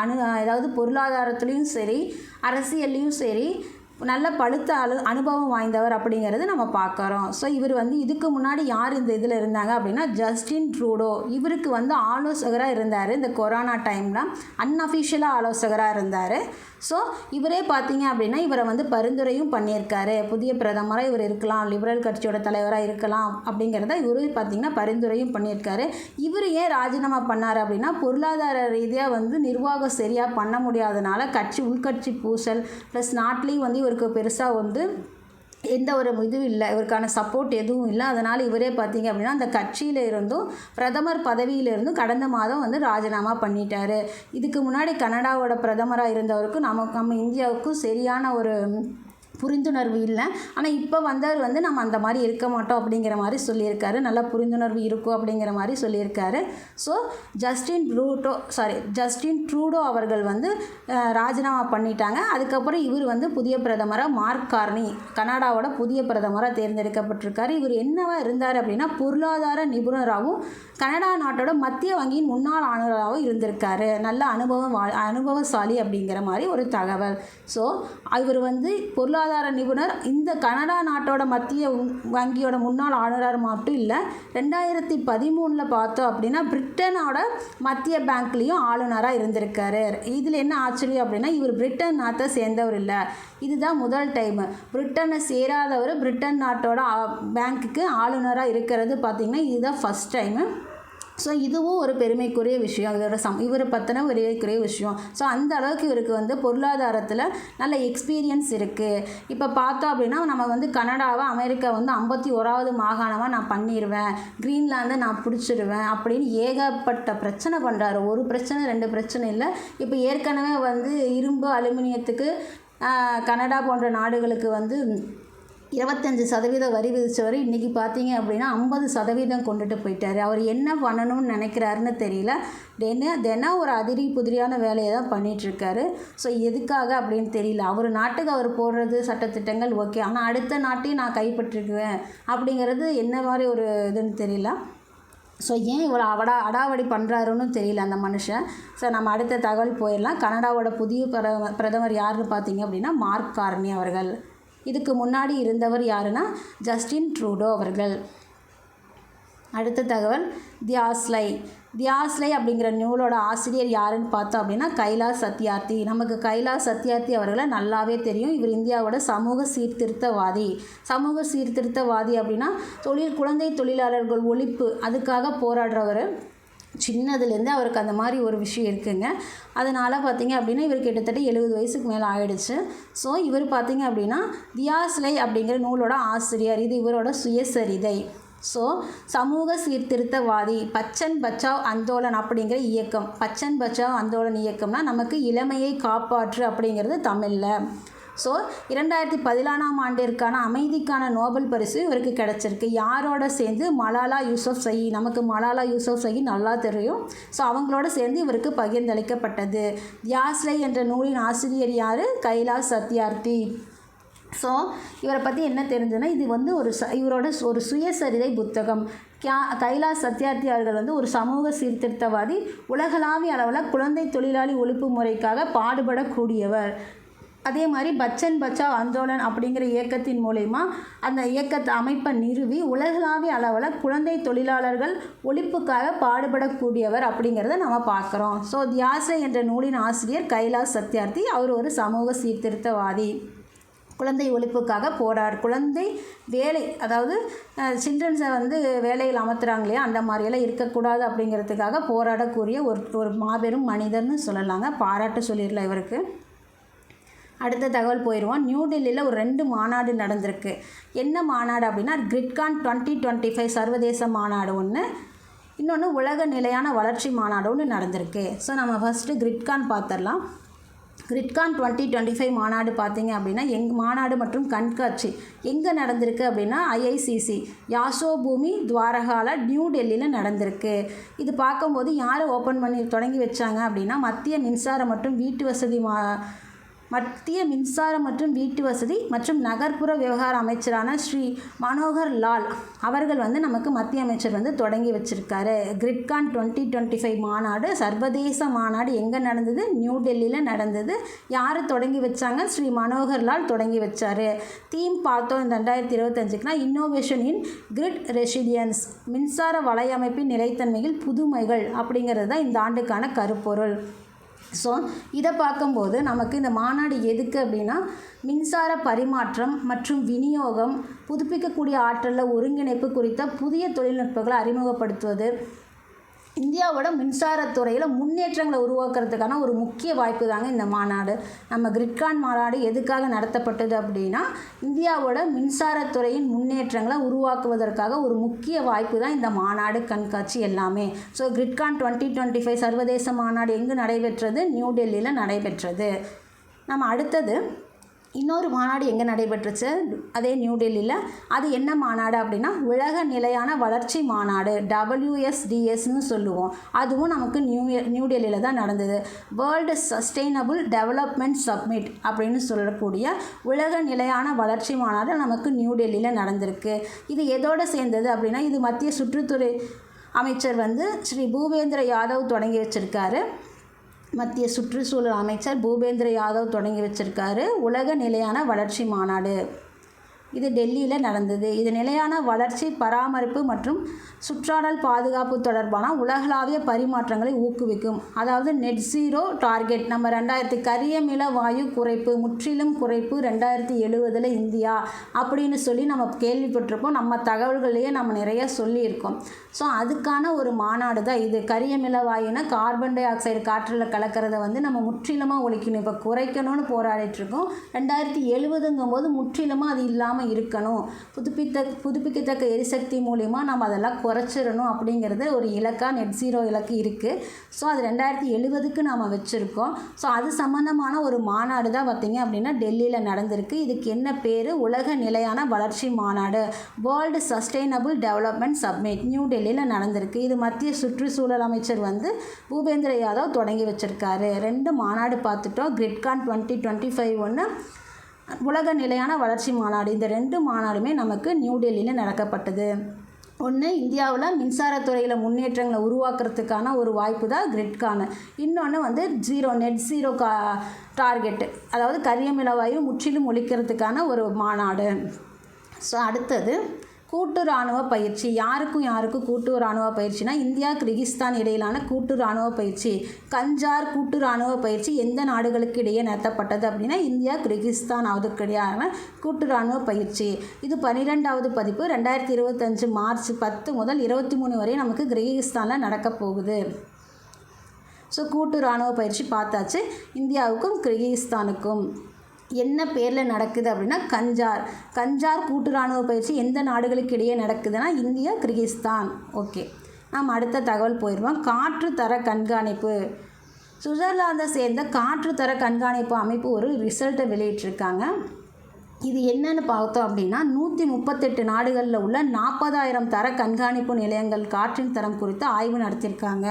அதாவது பொருளாதாரத்துலேயும் சரி, அரசியல்லையும் சரி நல்ல பழுத்த அனுபவம் வாய்ந்தவர் அப்படிங்கிறது நம்ம பார்க்குறோம். ஸோ இவர் வந்து இதுக்கு முன்னாடி யார் இந்த இதில் இருந்தாங்க அப்படின்னா ஜஸ்டின் ட்ரூடோ. இவருக்கு வந்து ஆலோசகராக இருந்தார். இந்த கொரோனா டைமில் அன்அஃபிஷியலாக ஆலோசகராக இருந்தார். ஸோ இவரே பார்த்தீங்க அப்படின்னா இவரை வந்து பரிந்துரையும் பண்ணியிருக்காரு. புதிய பிரதமராக இவர் இருக்கலாம், லிபரல் கட்சியோட தலைவராக இருக்கலாம் அப்படிங்கிறத இவரு பார்த்திங்கன்னா பரிந்துரையும் பண்ணியிருக்காரு. இவர் ஏன் ராஜினாமா பண்ணார் அப்படின்னா பொருளாதார ரீதியாக வந்து நிர்வாகம் சரியாக பண்ண முடியாதனால உள்கட்சி பூசல் ப்ளஸ் நாட்டிலையும் வந்து இவருக்கு பெருசாக வந்து எந்த ஒரு இதுவும் இல்லை, இவருக்கான சப்போர்ட் எதுவும் இல்லை. அதனால் இவரே பார்த்திங்க அப்படின்னா அந்த கட்சியில் இருந்தும் பிரதமர் பதவியிலிருந்தும் கடந்த மாதம் வந்து ராஜினாமா பண்ணிட்டார். இதுக்கு முன்னாடி கனடாவோட பிரதமராக இருந்தவருக்கும் நம்ம இந்தியாவுக்கும் சரியான ஒரு புரிந்துணர்வு இல்லை. ஆனால் இப்போ வந்தவர் வந்து நம்ம அந்த மாதிரி இருக்க மாட்டோம் அப்படிங்கிற மாதிரி சொல்லியிருக்காரு. நல்லா புரிந்துணர்வு இருக்கும் அப்படிங்கிற மாதிரி சொல்லியிருக்காரு. ஸோ ஜஸ்டின் ட்ரூடோ அவர்கள் வந்து ராஜினாமா பண்ணிட்டாங்க. அதுக்கப்புறம் இவர் வந்து புதிய பிரதமராக மார்க் கார்னி கனடாவோட புதிய பிரதமராக தேர்ந்தெடுக்கப்பட்டிருக்காரு. இவர் என்னவா இருந்தார் அப்படின்னா பொருளாதார நிபுணராகவும் கனடா நாட்டோட மத்திய வங்கியின் முன்னாள் ஆளுநராகவும் இருந்திருக்காரு. நல்ல அனுபவசாலி அப்படிங்கிற மாதிரி ஒரு தகவல். ஸோ இவர் வந்து பொருளாதார நிபுணர். இந்த கனடா நாட்டோட மத்திய வங்கியோட முன்னாள் ஆளுநர் மட்டும் இல்லை, 2013 பார்த்தோம் அப்படின்னா பிரிட்டனோட மத்திய பேங்க்லேயும் ஆளுநராக இருந்திருக்காரு. இதில் என்ன ஆச்சரியம் அப்படின்னா இவர் பிரிட்டன் நாட்டை சேர்ந்தவர் இல்லை. இதுதான் முதல் டைமு. பிரிட்டனை சேராதவர் பிரிட்டன் நாட்டோட பேங்க்குக்கு ஆளுநராக இருக்கிறது பார்த்திங்கன்னா இதுதான் ஃபஸ்ட் டைமு. ஸோ இதுவும் ஒரு பெருமைக்குரிய விஷயம், இவரை பற்றின ஒரு பெருமைக்குரிய விஷயம். ஸோ அந்த அளவுக்கு இவருக்கு வந்து பொருளாதாரத்தில் நல்ல எக்ஸ்பீரியன்ஸ் இருக்குது. இப்போ பார்த்தோம் அப்படின்னா நம்ம வந்து கனடாவை அமெரிக்கா வந்து 51வது மாகாணமாக நான் பண்ணிடுவேன், கிரீன்லாந்தை நான் பிடிச்சிடுவேன் அப்படின்னு ஏகப்பட்ட பிரச்சனை பண்ணுறாரு. ஒரு பிரச்சனை 2 பிரச்சனை இல்லை. இப்போ ஏற்கனவே வந்து இரும்பு அலுமினியத்துக்கு கனடா போன்ற நாடுகளுக்கு வந்து 25% வரி விதித்தவர் இன்றைக்கி பார்த்தீங்க அப்படின்னா 50% கொண்டுட்டு போயிட்டார். அவர் என்ன பண்ணணும்னு நினைக்கிறாருன்னு தெரியல. தினம் ஒரு அதிரி புதிரியான வேலையை தான் பண்ணிகிட்ருக்காரு. ஸோ எதுக்காக அப்படின்னு தெரியல. அவர் நாட்டுக்கு அவர் போடுறது சட்டத்திட்டங்கள் ஓகே, ஆனால் அடுத்த நாட்டையும் நான் கைப்பற்றிக்குவேன் அப்படிங்கிறது என்ன மாதிரி ஒரு இதுன்னு தெரியல. ஸோ ஏன் இவ்வளோ அடாவடி பண்ணுறாருன்னு தெரியல அந்த மனுஷன். ஸோ நம்ம அடுத்த தகவல் போயிடலாம். கனடாவோட புதிய பிரதமர் யாருன்னு பார்த்தீங்க அப்படின்னா மார்க் கார்னி அவர்கள். இதுக்கு முன்னாடி இருந்தவர் யாருன்னா ஜஸ்டின் ட்ரூடோ அவர்கள். அடுத்த தகவல் தியாஸ்லை அப்படிங்கிற நூலோட ஆசிரியர் யாருன்னு பார்த்தோம் அப்படின்னா கைலாஷ் சத்யார்த்தி. நமக்கு கைலாஷ் சத்யார்த்தி அவர்களை நல்லாவே தெரியும். இவர் இந்தியாவோட சமூக சீர்திருத்தவாதி அப்படின்னா குழந்தை தொழிலாளர்கள் ஒழிப்பு அதுக்காக போராடுறவர். சின்னதுலேருந்து அவருக்கு அந்த மாதிரி ஒரு விஷயம் இருக்குங்க. அதனால் பார்த்திங்க அப்படின்னா இவர் கிட்டத்தட்ட 70 வயசுக்கு மேலே ஆகிடுச்சு. ஸோ இவர் பார்த்திங்க அப்படின்னா தியாஸ்லை அப்படிங்கிற நூலோட ஆசிரியர். இது இவரோட சுயசரிதை. ஸோ சமூக சீர்திருத்தவாதி பச்சன் பச்சாவ் அந்தோலன் அப்படிங்கிற இயக்கம். பச்சன் பச்சாவ் அந்தோலன் இயக்கம்னா நமக்கு இளமையை காப்பாற்று அப்படிங்கிறது தமிழில். ஸோ 2014ஆம் ஆண்டிற்கான அமைதிக்கான நோபல் பரிசு இவருக்கு கிடச்சிருக்கு. யாரோட சேர்ந்து மலாலா யூசஃப்சை. நமக்கு மலாலா யூசஃப்சை நல்லா தெரியும். ஸோ அவங்களோட சேர்ந்து இவருக்கு பகிர்ந்தளிக்கப்பட்டது. தியாஸ்லை என்ற நூலின் ஆசிரியர் யார்? கைலாஷ் சத்யார்த்தி. ஸோ இவரை பற்றி என்ன தெரிஞ்சுன்னா இது வந்து இவரோட ஒரு சுயசரிதை புத்தகம். கைலாஷ் சத்யார்த்தி அவர்கள் வந்து ஒரு சமூக சீர்திருத்தவாதி, உலகளாவிய அளவில் குழந்தை தொழிலாளி ஒழிப்பு முறைக்காக பாடுபடக்கூடியவர். அதே மாதிரி பச்சன் பச்சாவ் அந்தோலன் அப்படிங்கிற இயக்கத்தின் மூலயமா அந்த இயக்கத்தை அமைப்பை நிறுவி உலகளாவிய அளவில் குழந்தை தொழிலாளர்கள் ஒழிப்புக்காக பாடுபடக்கூடியவர் அப்படிங்கிறத நம்ம பார்க்குறோம். ஸோ தியாஸ்லை என்ற நூலின் ஆசிரியர் கைலாஷ் சத்யார்த்தி. அவர் ஒரு சமூக சீர்திருத்தவாதி. குழந்தை ஒழிப்புக்காக குழந்தை வேலை, அதாவது சில்ட்ரன்ஸை வந்து வேலையில் அமர்த்துறாங்க இல்லையா, அந்த மாதிரியெல்லாம் இருக்கக்கூடாது அப்படிங்கிறதுக்காக போராடக்கூடிய ஒரு மாபெரும் மனிதர்னு சொல்லலாங்க. பாராட்டு சொல்லிடலாம் இவருக்கு. அடுத்த தகவல் போயிடுவோம். நியூ டெல்லியில் ஒரு 2 மாநாடு நடந்திருக்கு. என்ன மாநாடு அப்படின்னா கிரிட்கான் 2025 சர்வதேச மாநாடு ஒன்று, இன்னொன்று உலக நிலையான வளர்ச்சி மாநாடு ஒன்று நடந்திருக்கு. ஸோ நம்ம ஃபஸ்ட்டு கிரிட்கான் பார்த்துடலாம். கிரிட்கான் 2025 மாநாடு பார்த்தீங்க அப்படின்னா மாநாடு மற்றும் கண்காட்சி எங்கே நடந்திருக்கு அப்படின்னா IICC யாசோபூமி துவாரகால நியூ டெல்லியில் நடந்திருக்கு. இது பார்க்கும்போது யார் ஓப்பன் பண்ணி தொடங்கி வச்சாங்க அப்படின்னா மத்திய மின்சாரம் மற்றும் வீட்டு வசதி மற்றும் நகர்ப்புற விவகார அமைச்சரான ஸ்ரீ மனோகர் லால் அவர்கள் வந்து நமக்கு மத்திய அமைச்சர் வந்து தொடங்கி வச்சுருக்காரு. கிரிட்கான் 2025 மாநாடு சர்வதேச மாநாடு எங்கே நடந்தது? நியூ டெல்லியில் நடந்தது. யார் தொடங்கி வச்சாங்க? ஸ்ரீ மனோகர் லால் தொடங்கி வச்சார். தீம் பார்த்தோம் இந்த 2025க்குனா இன்னோவேஷன் இன் கிரிட் ரெசிலியன்ஸ், மின்சார வலையமைப்பின் நிலைத்தன்மையில் புதுமைகள் அப்படிங்கிறது தான் இந்த ஆண்டுக்கான கருப்பொருள். ஸோ இதை பார்க்கும்போது நமக்கு இந்த மாநாடு எதுக்கு அப்படின்னா மின்சார பரிமாற்றம் மற்றும் விநியோகம், புதுப்பிக்கக்கூடிய ஆற்றலில் ஒருங்கிணைப்பு குறித்த புதிய தொழில்நுட்பங்களை அறிமுகப்படுத்துவது, இந்தியாவோட மின்சாரத்துறையில் முன்னேற்றங்களை உருவாக்குறதுக்கான ஒரு முக்கிய வாய்ப்பு தாங்க இந்த மாநாடு. நம்ம கிரிட்கான் மாநாடு எதுக்காக நடத்தப்பட்டது அப்படின்னா இந்தியாவோட மின்சாரத்துறையின் முன்னேற்றங்களை உருவாக்குவதற்காக ஒரு முக்கிய வாய்ப்பு தான் இந்த மாநாடு, கண்காட்சி எல்லாமே. ஸோ கிரிட்கான் 2025 சர்வதேச மாநாடு எங்கு நடைபெற்றது? நியூ டெல்லியில் நடைபெற்றது. நம்ம அடுத்தது இன்னொரு மாநாடு எங்கே நடைபெற்றுச்சு? அதே நியூ டெல்லியில். அது என்ன மாநாடு அப்படின்னா உலக நிலையான வளர்ச்சி மாநாடு, WSDSன்னு சொல்லுவோம். அதுவும் நமக்கு நியூ டெல்லியில் தான் நடந்தது. வேர்ல்டு சஸ்டெயினபிள் டெவலப்மெண்ட் சப்மிட் அப்படின்னு சொல்லக்கூடிய உலக நிலையான வளர்ச்சி மாநாடு நமக்கு நியூ டெல்லியில் நடந்திருக்கு. இது எதோடு சேர்ந்தது அப்படின்னா இது மத்திய சுற்றுத்துறை அமைச்சர் வந்து ஸ்ரீ பூபேந்திர யாதவ் தொடங்கி வச்சுருக்காரு. மத்திய சுற்றுச்சூழல் அமைச்சர் பூபேந்திர யாதவ் தொடங்கி வச்சிருக்காரு உலக நிலையான வளர்ச்சி மாநாடு. இது டெல்லியில் நடந்தது. இது நிலையான வளர்ச்சி, பராமரிப்பு மற்றும் சுற்றாடல் பாதுகாப்பு தொடர்பான உலகளாவிய பரிமாற்றங்களை ஊக்குவிக்கும். அதாவது நெட் ஜீரோ டார்கெட், நம்ம 2000 கரியமில வாயு குறைப்பு, முற்றிலும் குறைப்பு 2070 இந்தியா அப்படின்னு சொல்லி நம்ம கேள்விப்பட்டிருப்போம். நம்ம தகவல்களையே நம்ம நிறைய சொல்லியிருக்கோம். ஸோ அதுக்கான ஒரு மாநாடு தான் இது. கரியமில வாயுனா கார்பன் டை ஆக்சைடு காற்றில் கலக்கிறத நம்ம முற்றிலுமாக ஒழிக்கணும், இப்போ குறைக்கணும்னு போராடிட்டுருக்கோம். 2070 முற்றிலுமாக அது இல்லாமல் இருக்கணும், புதுப்பிக்கத்தக்க எரிசக்தி மூலிமா நம்ம அதெல்லாம் குறைச்சிடணும் அப்படிங்கிறது ஒரு இலக்காக நெட் ஜீரோ இலக்கு இருக்குது. ஸோ அது 2070 நாம் வச்சுருக்கோம். ஸோ அது சம்மந்தமான ஒரு மாநாடு தான் பார்த்திங்க அப்படின்னா டெல்லியில் நடந்திருக்கு. இதுக்கு என்ன பேர்? உலக நிலையான வளர்ச்சி மாநாடு, world sustainable development submit, new டெல்லியில் நடந்திருக்கு. இது மத்திய சுற்றுச்சூழல் அமைச்சர் பூபேந்திர யாதவ் தொடங்கி வச்சுருக்காரு. 2 மாநாடு பார்த்துட்டோம். கிரிட்கான் 2025 ஒன்று, உலக நிலையான வளர்ச்சி மாநாடு. இந்த 2 மாநாடுமே நமக்கு நியூ டெல்லியில் நடக்கப்பட்டது. ஒன்று, இந்தியாவில் மின்சாரத்துறையில் முன்னேற்றங்களை உருவாக்குறதுக்கான ஒரு வாய்ப்பு தான் கிரிட்கான். இன்னொன்று நெட் ஜீரோ டார்கெட்டு, அதாவது கரியமிலவாயு முற்றிலும் ஒழிக்கிறதுக்கான ஒரு மாநாடு. ஸோ அடுத்தது கூட்டு இராணுவ பயிற்சி. யாருக்கும் கூட்டு இராணுவ பயிற்சினா இந்தியா கிர்கிஸ்தான் இடையிலான கூட்டு இராணுவ பயிற்சி. கஞ்சார் கூட்டு இராணுவ பயிற்சி எந்த நாடுகளுக்கு இடையே நடத்தப்பட்டது அப்படின்னா இந்தியா கிர்கிஸ்தான் அதுக்கிடையான கூட்டு இராணுவ பயிற்சி. இது 12வது பதிப்பு. 2025 மார்ச் 10 முதல் 23 வரை நமக்கு கிர்கிஸ்தானில் நடக்க போகுது. ஸோ கூட்டு இராணுவ பயிற்சி பார்த்தாச்சு. இந்தியாவுக்கும் கிர்கிஸ்தானுக்கும் என்ன பேரில் நடக்குது அப்படின்னா கஞ்சார் கூட்டு இராணுவ பயிற்சி எந்த நாடுகளுக்கு இடையே நடக்குதுன்னா இந்தியா கிர்கிஸ்தான். ஓகே, நாம் அடுத்த தகவல் போயிடுவோம். காற்று தர கண்காணிப்பு. சுவிட்சர்லாந்தை சேர்ந்த காற்று தர கண்காணிப்பு அமைப்பு ஒரு ரிசல்ட்டை வெளியிட்டிருக்காங்க. இது என்னன்னு பார்த்தோம் அப்படின்னா 138 நாடுகளில் உள்ள 40,000 தர கண்காணிப்பு நிலையங்கள் காற்றின் தரம் குறித்து ஆய்வு நடத்தியிருக்காங்க.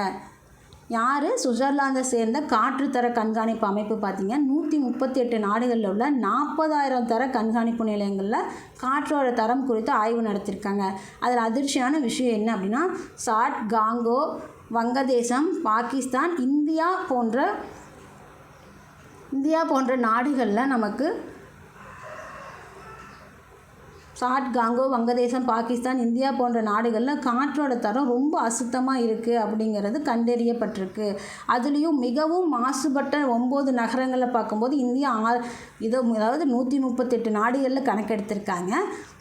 யார்? சுவிட்சர்லாந்தை சேர்ந்த காற்று தர கண்காணிப்பு அமைப்பு. பார்த்திங்க 138 நாடுகளில் உள்ள 40,000 தர கண்காணிப்பு நிலையங்களில் காற்றோட தரம் குறித்து ஆய்வு நடத்தியிருக்காங்க. அதில் அதிர்ச்சியான விஷயம் என்ன அப்படின்னா சாட், காங்கோ, வங்கதேசம், பாகிஸ்தான், இந்தியா போன்ற நாடுகளில் நமக்கு காங்கோ, வங்கதேசம், பாகிஸ்தான், இந்தியா போன்ற நாடுகளில் காற்றோட தரம் ரொம்ப அசுத்தமாக இருக்குது அப்படிங்கிறது கண்டறியப்பட்டிருக்கு. அதுலேயும் மிகவும் மாசுபட்ட 9 நகரங்களில் பார்க்கும்போது இந்தியா அதாவது 138 நாடுகளில் கணக்கெடுத்திருக்காங்க.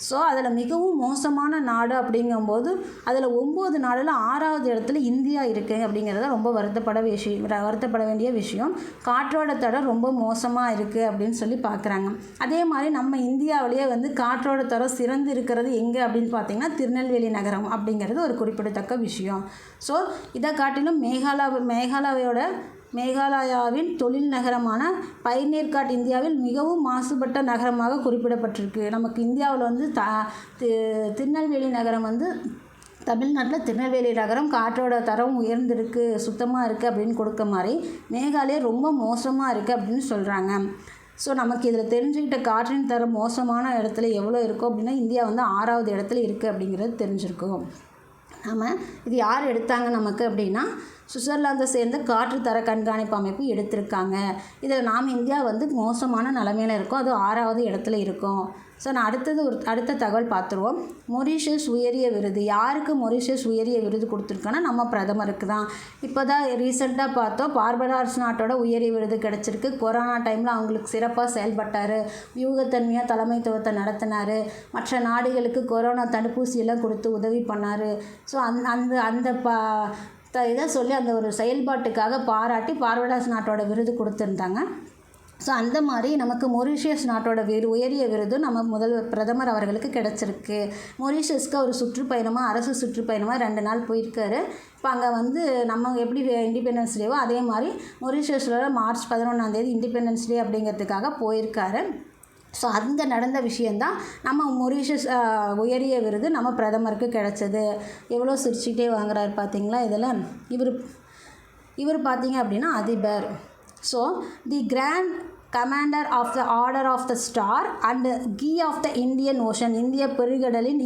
ஸோ அதில் மிகவும் மோசமான நாடு அப்படிங்கும்போது அதில் 9 நாடில் 6வது இடத்துல இந்தியா இருக்குது அப்படிங்கிறத ரொம்ப வருத்தப்பட வேண்டிய விஷயம். காற்றோட தரம் ரொம்ப மோசமாக இருக்குது அப்படின்னு சொல்லி பார்க்குறாங்க. அதே மாதிரி நம்ம இந்தியாவிலேயே காற்றோட தரம் சிறந்து இருக்கிறது எங்கே அப்படின்னு பார்த்தீங்கன்னா திருநெல்வேலி நகரம் அப்படிங்கிறது ஒரு குறிப்பிடத்தக்க விஷயம். ஸோ இதை காட்டிலும் மேகாலயாவின் தொழில் நகரமான பைனேர்காட் இந்தியாவில் மிகவும் மாசுபட்ட நகரமாக குறிப்பிடப்பட்டிருக்கு. நமக்கு இந்தியாவில் திருநெல்வேலி நகரம் தமிழ்நாட்டில் திருநெல்வேலி நகரம் காற்றோட தரம் உயர்ந்திருக்கு, சுத்தமாக இருக்குது அப்படின்னு கொடுக்க மாதிரி மேகாலயா ரொம்ப மோசமாக இருக்குது அப்படின்னு சொல்கிறாங்க. ஸோ நமக்கு இதில் தெரிஞ்சுக்கிட்ட காற்றின் தரம் மோசமான இடத்துல எவ்வளோ இருக்கும் அப்படின்னா இந்தியா 6வது இடத்துல இருக்குது அப்படிங்கிறது தெரிஞ்சிருக்கும். இது யார் எடுத்தாங்க நமக்கு அப்படின்னா சுவிட்சர்லாந்தை சேர்ந்த காற்று தர கண்காணிப்பு அமைப்பு எடுத்திருக்காங்க. இதில் நாம் இந்தியா மோசமான நிலைமையில் இருக்கோம், அது 6வது இடத்துல இருக்கும். ஸோ நான் அடுத்த தகவல் பார்த்துருவோம். மொரீஷியஸ் உயரிய விருது. யாருக்கு மொரீஷியஸ் உயரிய விருது கொடுத்துருக்கோன்னா நம்ம பிரதமருக்கு தான். இப்போ தான் ரீசெண்டாக பார்த்தோம், பார்படாஸ் நாட்டோட உயரிய விருது கிடச்சிருக்கு. கொரோனா டைமில் அவங்களுக்கு சிறப்பாக செயல்பட்டார், வியூகத்தன்மையாக தலைமைத்துவத்தை நடத்தினார், மற்ற நாடுகளுக்கு கொரோனா தடுப்பூசியெல்லாம் கொடுத்து உதவி பண்ணார். ஸோ இதை சொல்லி அந்த ஒரு செயல்பாட்டுக்காக பாராட்டி பார்படாஸ் நாட்டோட விருது கொடுத்துருந்தாங்க. ஸோ அந்த மாதிரி நமக்கு மொரீஷியஸ் நாட்டோட உயரிய விருது நம்ம பிரதமர் அவர்களுக்கு கிடச்சிருக்கு. மொரீஷியஸ்க்கு ஒரு அரசு சுற்றுப்பயணமாக 2 நாள் போயிருக்காரு. இப்போ அங்கே நம்ம எப்படி இண்டிபெண்டன்ஸ் டேவோ அதே மாதிரி மொரீஷியஸில் மார்ச் 11 இண்டிபெண்டன்ஸ் டே அப்படிங்கிறதுக்காக போயிருக்காரு. ஸோ அந்த நடந்த விஷயந்தான் நம்ம மொரீஷியஸ் உயரிய விருது நம்ம பிரதமருக்கு கிடச்சது. எவ்வளோ சிரிச்சுக்கிட்டே வாங்குறாரு பார்த்தீங்களா இதில். இவர் பார்த்தீங்க அப்படின்னா அதிபர். So the grand commander of the order of the star and key of the Indian ocean. இந்திய பெருங்கடலின்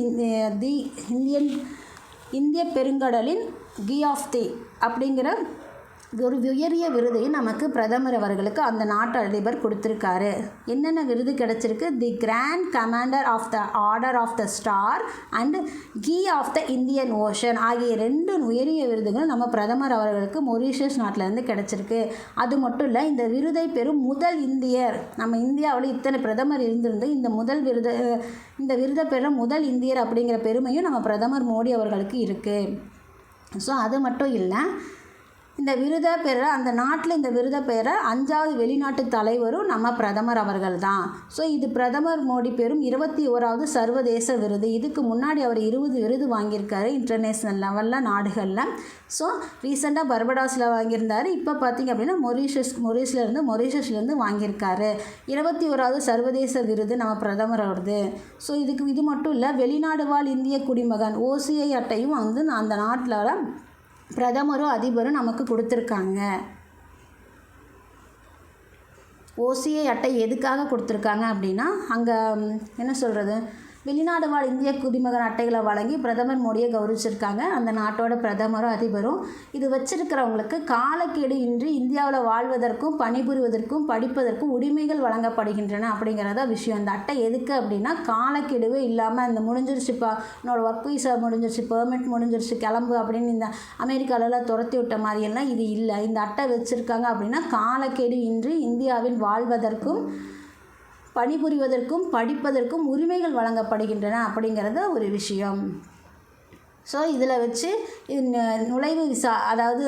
கீ ஆஃப் தி அப்படிங்கிற ஒரு உயரிய விருதையும் நமக்கு பிரதமர் அவர்களுக்கு அந்த நாட்டு அதிபர் கொடுத்துருக்காரு. என்னென்ன விருது கிடச்சிருக்கு? The grand commander of the order of the star and key of the Indian Ocean ஆகிய 2 உயரிய விருதுகள் நம்ம பிரதமர் அவர்களுக்கு மொரீஷியஸ் நாட்டிலேருந்து கிடச்சிருக்கு. அது மட்டும் இல்லை, இந்த விருதை பெறும் முதல் இந்தியர், நம்ம இந்தியாவில் இத்தனை பிரதமர் இருந்திருந்து இந்த விருதை பெற முதல் இந்தியர் அப்படிங்கிற பெருமையும் நம்ம பிரதமர் மோடி அவர்களுக்கு இருக்குது. ஸோ அது மட்டும் இல்லை, இந்த விருதை பெற அந்த நாட்டில் இந்த விருதை பெற 5வது வெளிநாட்டு தலைவரும் நம்ம பிரதமர் அவர்கள் தான். ஸோ இது பிரதமர் மோடி பெறும் 21வது சர்வதேச விருது. இதுக்கு முன்னாடி அவர் 20 விருது வாங்கியிருக்காரு இன்டர்நேஷ்னல் லெவலில் நாடுகளில். ஸோ ரீசெண்டாக பர்படாஸில் வாங்கியிருந்தார். இப்போ பார்த்திங்க அப்படின்னா மொரீஷியஸ்லேருந்து வாங்கியிருக்காரு. 21வது சர்வதேச விருது நம்ம பிரதமர் அவரது. ஸோ இது மட்டும் இல்லை, வெளிநாடு வாழ் இந்திய குடிமகன் OCI அட்டையும் வந்து அந்த நாட்டில் பிரதமரும் அதிபரும் நமக்கு கொடுத்துருக்காங்க. OCI அட்டை எதுக்காக கொடுத்துருக்காங்க அப்படின்னா, அங்கே என்ன சொல்கிறது, வெளிநாடு வாழ் இந்திய குடிமகன் அட்டைகளை வழங்கி பிரதமர் மோடியை கௌரவிச்சிருக்காங்க அந்த நாட்டோட பிரதமரும் அதிபரும். இது வச்சிருக்கிறவங்களுக்கு காலக்கெடு இன்றி இந்தியாவில் வாழ்வதற்கும் பணிபுரிவதற்கும் படிப்பதற்கும் உரிமைகள் வழங்கப்படுகின்றன அப்படிங்கிறத விஷயம். இந்த அட்டை எதுக்கு அப்படின்னா, காலக்கெடுவே இல்லாமல் இந்த முடிஞ்சிருச்சுப்பா, என்னோட ஒர்க் வீசா முடிஞ்சிருச்சு, பெர்மிட் முடிஞ்சிருச்சு, கிளம்பு அப்படின்னு இந்த அமெரிக்காலெல்லாம் துரத்தி விட்ட மாதிரியெல்லாம் இது இல்லை. இந்த அட்டை வச்சுருக்காங்க அப்படின்னா காலக்கெடு இன்றி இந்தியாவில் வாழ்வதற்கும் பணிபுரிவதற்கும் படிப்பதற்கும் உரிமைகள் வழங்கப்படுகின்றன அப்படிங்கிறது ஒரு விஷயம். ஸோ இதில் வச்சு நுழைவு விசா, அதாவது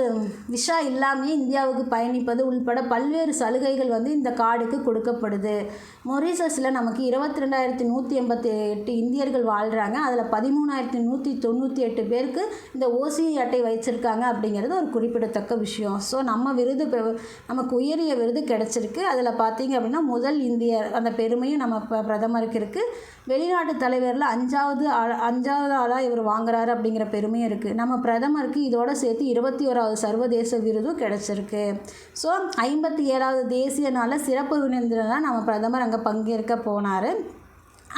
விசா இல்லாமல் இந்தியாவுக்கு பயணிப்பது உள்பட பல்வேறு சலுகைகள் வந்து இந்த கார்டுக்கு கொடுக்கப்படுது. மொரீஷியஸில் நமக்கு 22,188 இந்தியர்கள் வாழ்கிறாங்க. அதில் 13,198 பேருக்கு இந்த OCI அட்டை வச்சிருக்காங்க அப்படிங்கிறது ஒரு குறிப்பிடத்தக்க விஷயம். ஸோ நமக்கு உயரிய விருது கிடச்சிருக்கு. அதில் பார்த்திங்க அப்படின்னா முதல் இந்தியர் அந்த பெருமையும் நம்ம பிரதமருக்கு இருக்குது. வெளிநாட்டு தலைவரில் 5வது ஆளாக இவர் வாங்குறாரு அப்படிங்கிற பெருமையும் இருக்குது. நம்ம பிரதமருக்கு இதோடு சேர்த்து 21வது சர்வதேச விருதும் கிடச்சிருக்கு. ஸோ 57வது தேசிய நாளில் சிறப்பு விருந்தினராக நம்ம பிரதமர் அங்கே பங்கேற்க போனார்.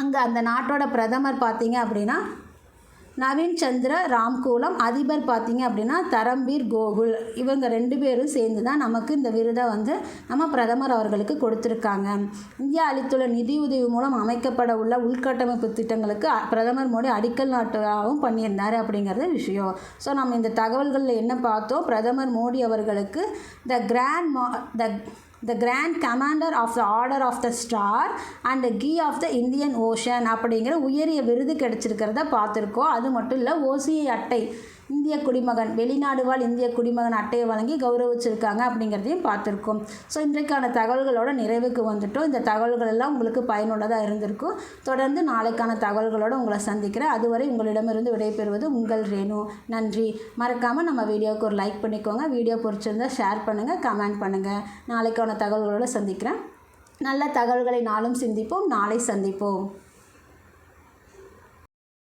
அங்கே அந்த நாட்டோட பிரதமர் பார்த்திங்க அப்படின்னா நவீன் சந்திர ராம்கூலம், அதிபர் பார்த்திங்க அப்படின்னா தரம்பீர் கோகுல். இவங்க 2 பேரும் சேர்ந்து தான் நமக்கு இந்த விருதை வந்து நம்ம பிரதமர் அவர்களுக்கு கொடுத்துருக்காங்க. இந்தியா அளித்துள்ள நிதியுதவி மூலம் அமைக்கப்பட உள்ள உள்கட்டமைப்பு திட்டங்களுக்கு பிரதமர் மோடி அடிக்கல் நாட்டாகவும் பண்ணியிருந்தார் அப்படிங்கிறது விஷயம். ஸோ நம்ம இந்த தகவல்களில் என்ன பார்த்தோம், பிரதமர் மோடி அவர்களுக்கு the grand commander of the order of the star and key of the Indian ocean அப்படிங்கிற உயரிய விருது கிடைச்சிருக்கிறத பார்த்துருக்கோம். அது மட்டும் இல்லை, OCI அட்டை இந்திய குடிமகன், வெளிநாடு வாழ் இந்திய குடிமகன் அட்டையை வழங்கி கௌரவிச்சிருக்காங்க அப்படிங்கிறதையும் பார்த்துருக்கோம். ஸோ இன்றைக்கான தகவல்களோட நிறைவுக்கு வந்துட்டோம். இந்த தகவல்கள் எல்லாம் உங்களுக்கு பயனுள்ளதாக இருந்திருக்கும். தொடர்ந்து நாளைக்கான தகவல்களோடு உங்களை சந்திக்கிறேன். அதுவரை உங்களிடமிருந்து விடைபெறுவது உங்கள் ரேணு. நன்றி. மறக்காமல் நம்ம வீடியோவுக்கு ஒரு லைக் பண்ணிக்கோங்க. வீடியோ பிடிச்சிருந்தால் ஷேர் பண்ணுங்கள், கமெண்ட் பண்ணுங்கள். நாளைக்கான தகவல்களோடு சந்திக்கிறேன். நல்ல தகவல்களை நாளும் சிந்திப்போம், நாளை சந்திப்போம்.